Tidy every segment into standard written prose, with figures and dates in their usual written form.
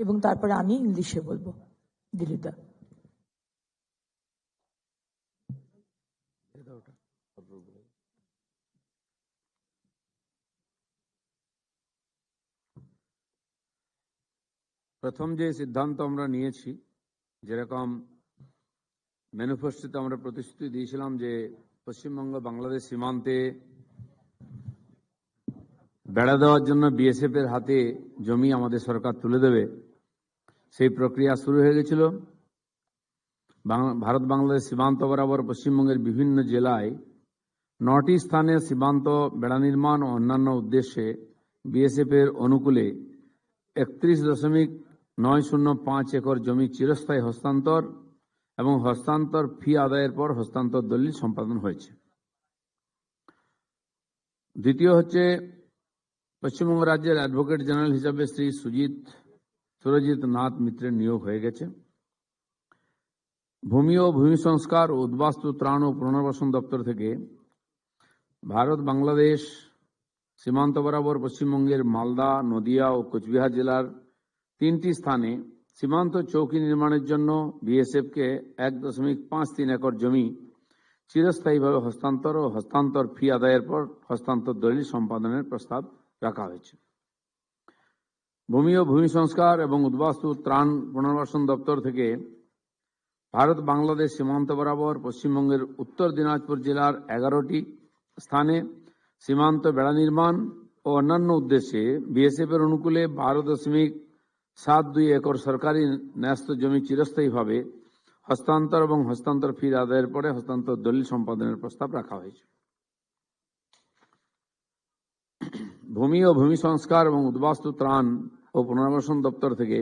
এবং তারপরে আমি ইংলিশে বলবো। দিলীপদা, প্রথম যে সিদ্ধান্ত আমরা নিয়েছি, যেরকম ম্যানিফেস্টোতে আমরা প্রতিশ্রুতি দিয়েছিলাম যে পশ্চিমবঙ্গ বাংলাদেশ সীমান্তে বেড়া দেওয়ার জন্য বিএসএফ এর হাতে জমি আমাদের সরকার তুলে দেবে, সেই প্রক্রিয়া শুরু হয়ে গেছিল। ভারত বাংলাদেশ সীমান্ত বরাবর পশ্চিমবঙ্গের বিভিন্ন জেলায় 9টি স্থানে সীমান্ত বেড়া নির্মাণ ও অন্যান্য উদ্দেশ্যে বিএসএফ এর অনুকূলে 31.905 একর জমি চিরস্থায়ী হস্তান্তর এবং হস্তান্তর ফি আদায়ের পর হস্তান্তর দলিল সম্পাদন হয়েছে। দ্বিতীয় হচ্ছে, পশ্চিমবঙ্গ রাজ্যের অ্যাডভোকেট জেনারেল হিসাবে শ্রী সুরজিৎ নাথ মিত্রের নিয়োগ হয়ে গেছে। ভূমি ও ভূমি সংস্কার ও উদ্বাস্তু ত্রাণ ও পুনর্বাসন দপ্তর থেকে ভারত বাংলাদেশ সীমান্ত বরাবর পশ্চিমবঙ্গের মালদা, নদিয়া ও কোচবিহার জেলার 3টি স্থানে সীমান্ত চৌকি নির্মাণের জন্য বিএসএফকে 1.53 একর জমি চিরস্থায়ীভাবে হস্তান্তর ও হস্তান্তর ফি আদায়ের পর হস্তান্তর দলিল সম্পাদনের প্রস্তাব রাখা হয়েছে। ভূমি ও ভূমি সংস্কার এবং উদ্বাস্তু ত্রাণ পুনর্বাসন দপ্তর থেকে ভারত বাংলাদেশ সীমান্ত বরাবর পশ্চিমবঙ্গের উত্তর দিনাজপুর জেলার 11টি স্থানে সীমান্ত বেড়া নির্মাণ ও অন্যান্য উদ্দেশ্যে বিএসএফ এর অনুকূলে 12.72 একর সরকারি ন্যস্ত জমি চিরস্থায়ীভাবে হস্তান্তর এবং হস্তান্তর ফি আদায়ের পরে হস্তান্তর দলিল সম্পাদনের প্রস্তাব রাখা হয়েছে। ভূমি ও ভূমি সংস্কার এবং উদ্বাস্তু ত্রাণ ও পুনর্বাসন দপ্তর থেকে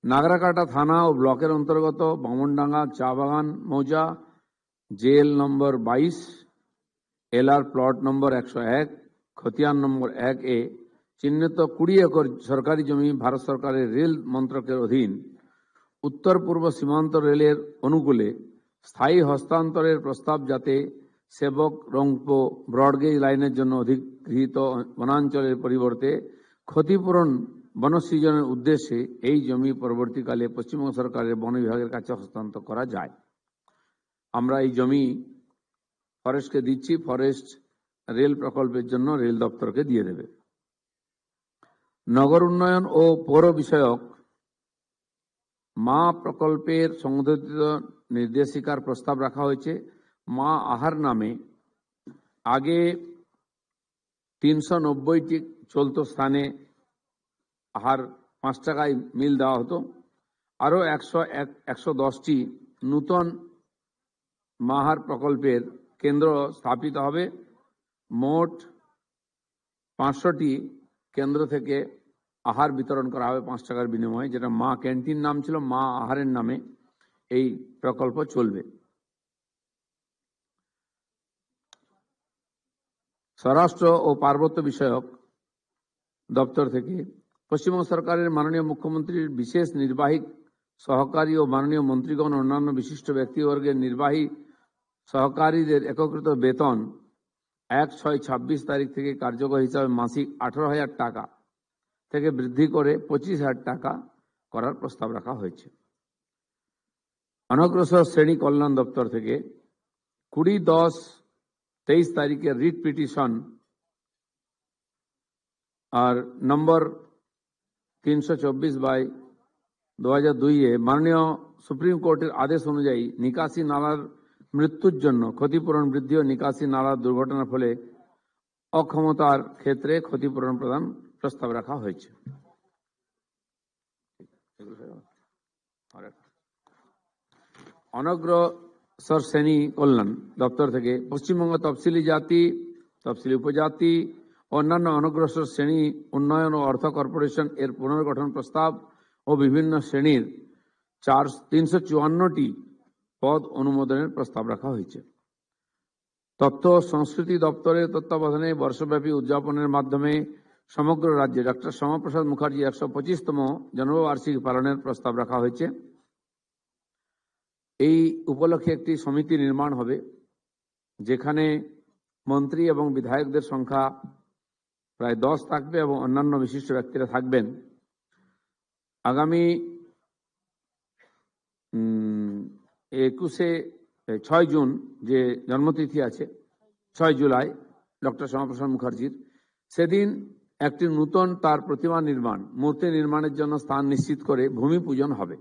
নাগরাকাটা থানা ও ব্লকের অন্তর্গত বামনডাঙ্গা চা বাগান মৌজা, জেল নম্বর 22, এলআর প্লট নম্বর 101, খতিয়ান নম্বর 1A চিহ্নিত 20 একর সরকারি জমি ভারত সরকারের রেল মন্ত্রকের অধীন উত্তর পূর্ব সীমান্ত রেলের অনুকূলে স্থায়ী হস্তান্তরের প্রস্তাব, যাতে সেবক রংপো ব্রডগেজ লাইনের জন্য অধিগৃহীত বনাঞ্চলের পরিবর্তে ক্ষতিপূরণ বনসৃজনের উদ্দেশ্যে এই জমি পরবর্তীকালে পশ্চিমবঙ্গ সরকারের বন বিভাগের কাছে হস্তান্তর করা যায়। আমরা এই জমি ফরেস্টকে দিচ্ছি, ফরেস্ট রেল প্রকল্পের জন্য রেল দপ্তরকে দিয়ে দেবে। নগর উন্নয়ন ও পৌর বিষয়ক মা প্রকল্পের সংশোধিত নির্দেশিকার প্রস্তাব রাখা হয়েছে। মা আহার নামে আগে 390টি চলত স্থানে আহার 5 টাকায় মিল দেওয়া হতো। আরো 110টি নূতন মাহার প্রকল্পের কেন্দ্র স্থাপিত হবে। মোট 500টি কেন্দ্র থেকে আহার বিতরণ করা হবে 5 টাকার বিনিময়ে, যেটা মা ক্যান্টিন নাম ছিল, মা আহারের নামে এই প্রকল্প চলবে। স্বরাষ্ট্র ও পার্বত্য বিষয়ক দপ্তর থেকে পশ্চিমবঙ্গ সরকারের মাননীয় মুখ্যমন্ত্রীর বিশেষ নির্বাহী সহকারী ও মাননীয় মন্ত্রীগণ অন্যান্য বিশিষ্ট ব্যক্তিবর্গের নির্বাহী সহকারীদের একত্রিত বেতন 1/6/26 তারিখ থেকে কার্যকর হিসাবে মাসিক 18,000 টাকা থেকে বৃদ্ধি করে 25,000 টাকা করার প্রস্তাব রাখা হয়েছে। অনগ্রসর শ্রেণী কল্যাণ দপ্তর থেকে 20-10-23 তারিখে রিট পিটিশন আর নম্বর 324/2002 মাননীয় সুপ্রিম কোর্টের আদেশ অনুযায়ী নিকাশি নালার মৃত্যুর জন্য ক্ষতিপূরণ বৃদ্ধি ও নিকাশি নালার দুর্ঘটনার ফলে অক্ষমতার ক্ষেত্রে ক্ষতিপূরণ প্রদান প্রস্তাব রাখা হয়েছে। অনগ্রসর শ্রেণী কল্যাণ দপ্তর থেকে পশ্চিমবঙ্গ তফসিলি জাতি, তফসিলি উপজাতি, অন্যান্য অনগ্রসর শ্রেণী উন্নয়ন ও অর্থ কর্পোরেশন এর পুনর্গঠন প্রস্তাব ও বিভিন্ন শ্রেণীর 354টি পদ অনুমোদনের প্রস্তাব রাখা হয়েছে। তথ্য ও সংস্কৃতি দপ্তরের তত্ত্বাবধানে বর্ষব্যাপী উদযাপনের মাধ্যমে সমগ্র রাজ্যে ডক্টর শ্যামাপ্রসাদ মুখার্জি 125তম জন্মবার্ষিকী পালনের প্রস্তাব রাখা হয়েছে। এই উপলক্ষে একটি সমিতি নির্মাণ হবে, যেখানে মন্ত্রী এবং বিধায়কদের সংখ্যা প্রায় 10 থাকবে এবং অন্যান্য বিশিষ্ট ব্যক্তিরা থাকবেন। আগামী 6 জুন যে জন্মতিথি আছে 6 জুলাই ডক্টর শ্যামাপ্রসাদ মুখার্জির, সেদিন একটি নূতন তার প্রতিমা নির্মাণ, মূর্তি নির্মাণের জন্য স্থান নিশ্চিত করে ভূমি পূজন হবে।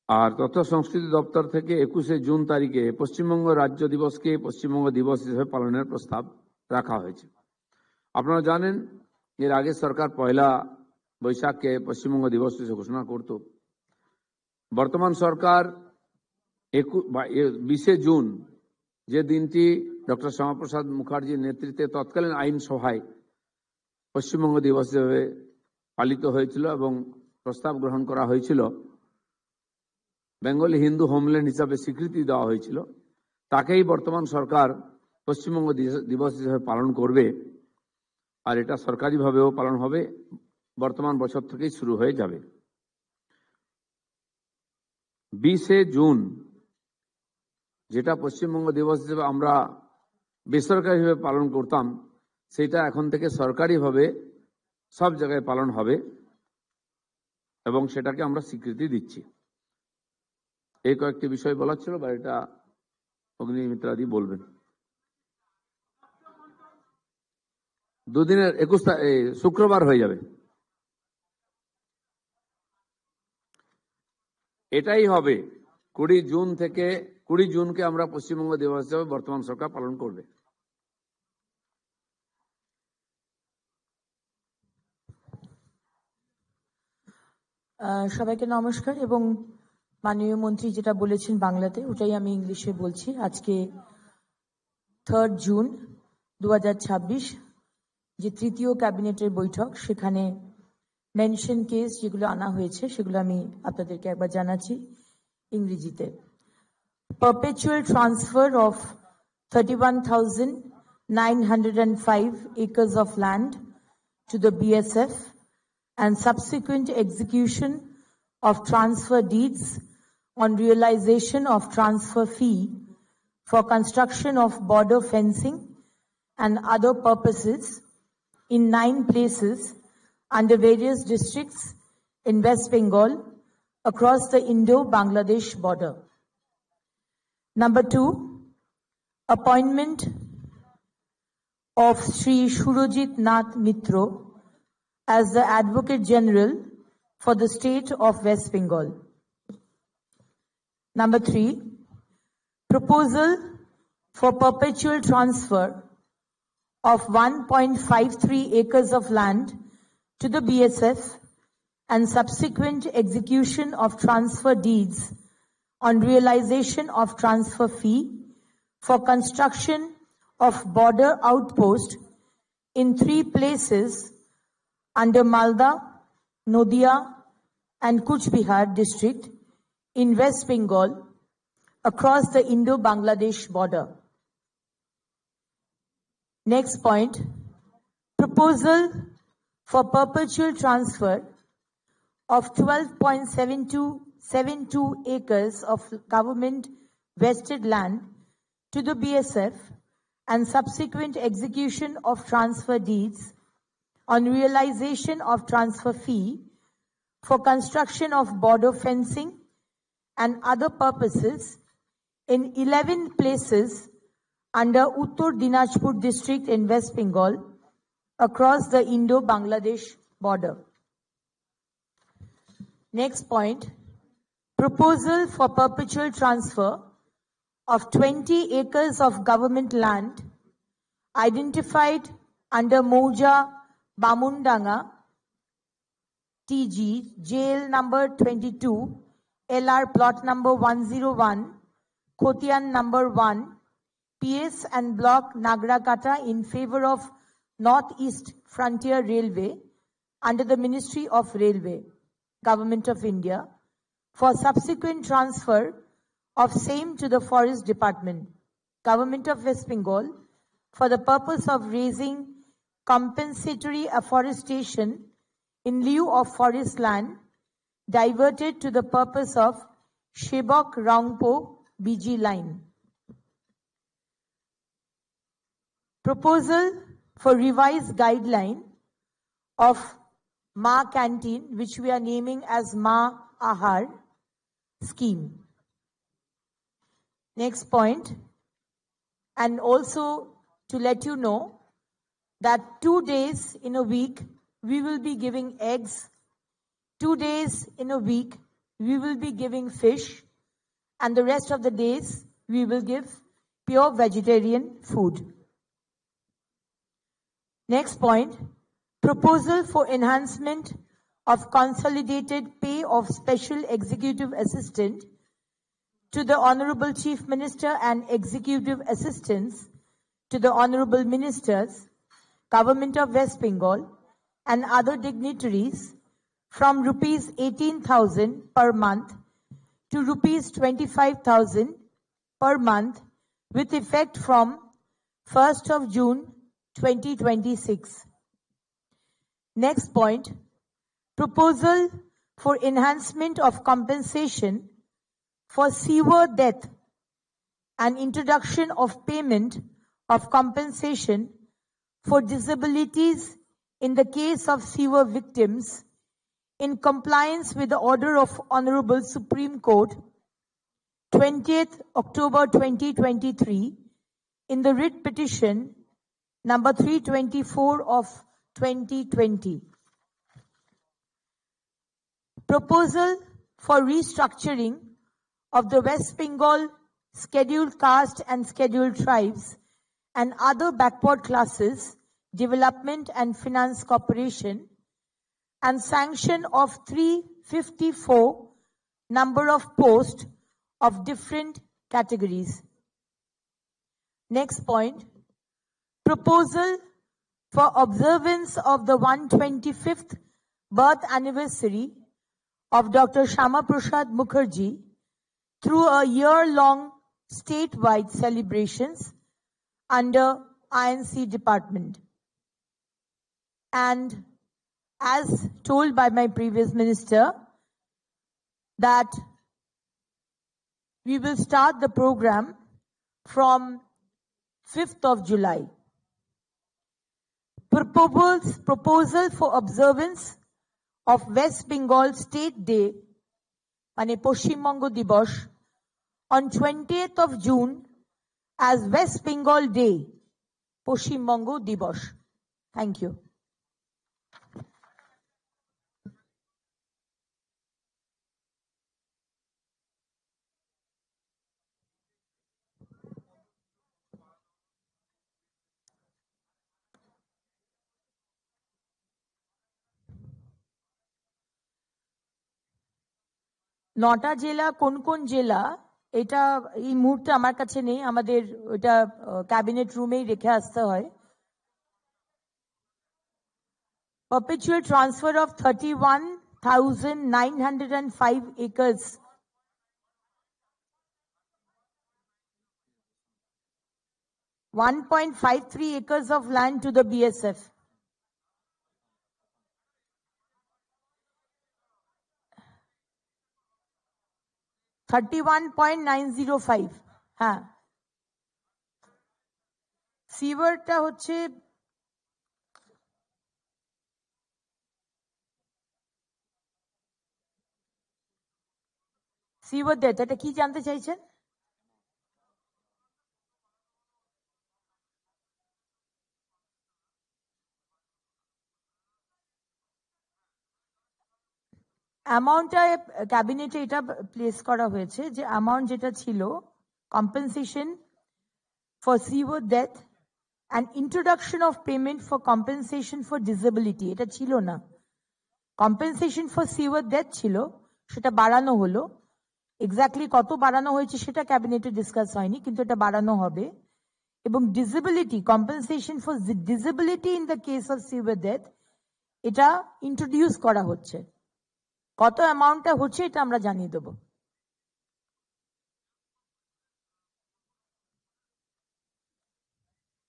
আর তথ্য সংস্কৃতি দপ্তর থেকে 21 জুন তারিখে পশ্চিমবঙ্গ রাজ্য দিবসকে পশ্চিমবঙ্গ দিবস হিসেবে পালনের প্রস্তাব রাখা হয়েছে। আপনারা জানেন এর আগে সরকার 1 বৈশাখকে পশ্চিমবঙ্গ দিবস হিসেবে ঘোষণা করত। বর্তমান সরকার 20 জুন যে দিনটি ডক্টর শ্যামাপ্রসাদ মুখার্জির নেতৃত্বে তৎকালীন আইনসভায় পশ্চিমবঙ্গ দিবস হিসেবে পালিত হয়েছিল এবং প্রস্তাব গ্রহণ করা হয়েছিল, বেঙ্গলি হিন্দু হোমল্যান্ড হিসাবে স্বীকৃতি দেওয়া হয়েছিল, তাকেই বর্তমান সরকার পশ্চিমবঙ্গ দিবস হিসেবে পালন করবে। আর এটা সরকারিভাবেও পালন হবে, বর্তমান বছর থেকেই শুরু হয়ে যাবে। 20 জুন যেটা পশ্চিমবঙ্গ দিবস হিসেবে আমরা বেসরকারিভাবে পালন করতাম, সেটা এখন থেকে সরকারিভাবে সব জায়গায় পালন হবে এবং সেটাকে আমরা স্বীকৃতি দিচ্ছি। এই কয়েকটি বিষয় বলার ছিল, বা এটা অগ্নিমিত্রাদি বলবেন। দুদিনের 21 শুক্রবার হয়ে যাবে। এটাই হবে 20 জুন থেকে 20 জুনকে আমরা পশ্চিমবঙ্গ দিবস হিসেবে বর্তমান সরকার পালন করবে। সবাইকে নমস্কার, এবং মাননীয় মন্ত্রী যেটা বলেছেন বাংলাতে, ওটাই আমি ইংলিশে বলছি। আজকে 3 জুন 2026 যে তৃতীয় ক্যাবিনেটের বৈঠক, সেখানে মেনশন কেস যেগুলো আনা হয়েছে সেগুলো আমি আপনাদেরকে একবার জানাচ্ছি ইংরেজিতে। Perpetual transfer of 31,905 acres of land to the BSF and subsequent execution of transfer deeds on realization of transfer fee for construction of border fencing and other purposes in 9 places under various districts in West Bengal across the Indo-Bangladesh border. Number 2, appointment of Sri Surojit Nath Mitro as the Advocate General for the state of West Bengal. Number 3, proposal for perpetual transfer of 1.53 acres of land to the BSF and subsequent execution of transfer deeds on realization of transfer fee for construction of border outpost in 3 places under Malda, Nodia and Kuch Bihar district in West Bengal across the Indo-Bangladesh border. Next point, proposal for perpetual transfer of 12.72 acres of government vested land to the BSF and subsequent execution of transfer deeds on realization of transfer fee for construction of border fencing and other purposes in 11 places under Uttar Dinajpur district in West Bengal across the Indo-Bangladesh border. Next point, proposal for perpetual transfer of 20 acres of government land identified under Mouja Bamundanga TG, jail number 22, LR plot number 101, Khotian number 1, PS and block Nagrakata in favor of Northeast Frontier Railway under the Ministry of Railway, Government of India, for subsequent transfer of same to the Forest Department, Government of West Bengal, for the purpose of raising compensatory afforestation in lieu of forest land diverted to the purpose of Shebok Rangpo BG line. Proposal for revised guideline of Ma Canteen, which we are naming as Ma Ahar scheme. Next point, and also to let you know that 2 days in a week we will be giving eggs, 2 days in a week we will be giving fish, and the rest of the days we will give pure vegetarian food. Next point, proposal for enhancement of consolidated pay of Special Executive Assistant to the Honorable Chief Minister and Executive Assistants to the Honorable Ministers, Government of West Bengal and other dignitaries from rupees 18,000 per month to rupees 25,000 per month with effect from 1st of June 2026. Next point, proposal for enhancement of compensation for severe death and introduction of payment of compensation for disabilities in the case of severe victims in compliance with the order of Honorable Supreme Court 20th October 2023 in the writ petition number 324 of 2020. Proposal for restructuring of the West Bengal Scheduled Caste and Scheduled Tribes and other backward classes Development and Finance Corporation and sanction of 354 number of posts of different categories. Next point, proposal for observance of the 125th birth anniversary of Dr. Shama Prasad Mukherjee through a year-long statewide celebrations under INC department. And as told by my previous minister, that we will start the program from 5th of July. Proposal for observance of West Bengal State Day, মানে পশ্চিমবঙ্গ দিবস, on 20th of June as West Bengal Day, Paschimbanga দিবস. Thank you. নটা জেলা কোন কোন জেলা এটা এই মুহূর্তে আমার কাছে নেই, আমাদের ওটা ক্যাবিনেট রুমেই রেখে আসতে হয়। Perpetual transfer of 31,905 acres. .53 acres of land to the BSF. $31.905. হ্যাঁ, সিভারটা হচ্ছে সিভার ডেট, এটা কি জানতে চাইছেন? অ্যামাউন্টটা ক্যাবিনেটে এটা প্লেস করা হয়েছে যে অ্যামাউন্ট যেটা ছিল compensation for severe death and introduction of payment for compensation for disability, এটা ছিল না। কম্পেনসেশন ফর সিভিয়ার ডেথ ছিল, সেটা বাড়ানো হলো। এক্স্যাক্টলি কত বাড়ানো হয়েছে সেটা ক্যাবিনেটে ডিসকাস হয়নি, কিন্তু এটা বাড়ানো হবে। এবং disability, compensation for disability in the case of severe death, এটা ইন্ট্রোডিউস করা হচ্ছে। কত অ্যামাউন্টটা হচ্ছে এটা আমরা জানিয়ে দেব।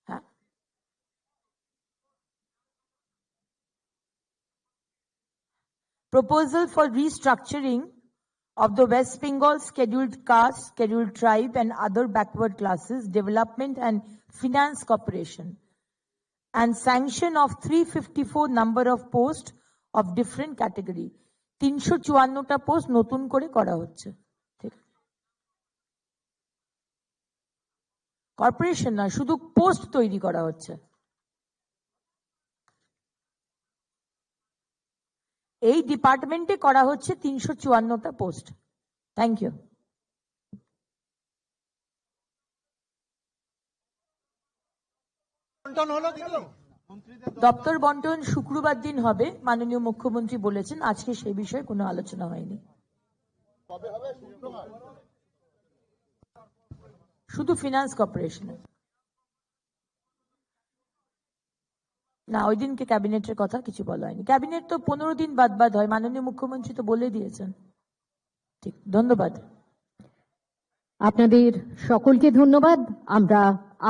হ্যাঁ, proposal for restructuring of the West Bengal Scheduled Caste, Scheduled Tribe and other backward classes Development and Finance Corporation and sanction of 354 number of posts of different category. 354টা পোস্ট নতুন করে করা হচ্ছে। ঠিক কর্পোরেশন না, শুধু পোস্ট তৈরি করা হচ্ছে। এই ডিপার্টমেন্টে করা হচ্ছে 354টা পোস্ট। Thank you. দপ্তর বন্টন শুক্রবার দিন হবে, মাননীয় মুখ্যমন্ত্রী বলেছেন। আজকে সেই বিষয়ে কোনো আলোচনা হয়নি। শুধু ফিনান্স কর্পোরেশনে না, ওই দিনকে ক্যাবিনেটের কথা কিছু বলা হয়নি। ক্যাবিনেট তো 15 দিন বাদ হয়, মাননীয় মুখ্যমন্ত্রী তো বলে দিয়েছেন। ঠিক, ধন্যবাদ। আপনাদের সকলকে ধন্যবাদ। আমরা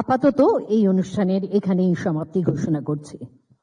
আপাতত এই অনুষ্ঠানের এখানেই সমাপ্তি ঘোষণা করছি।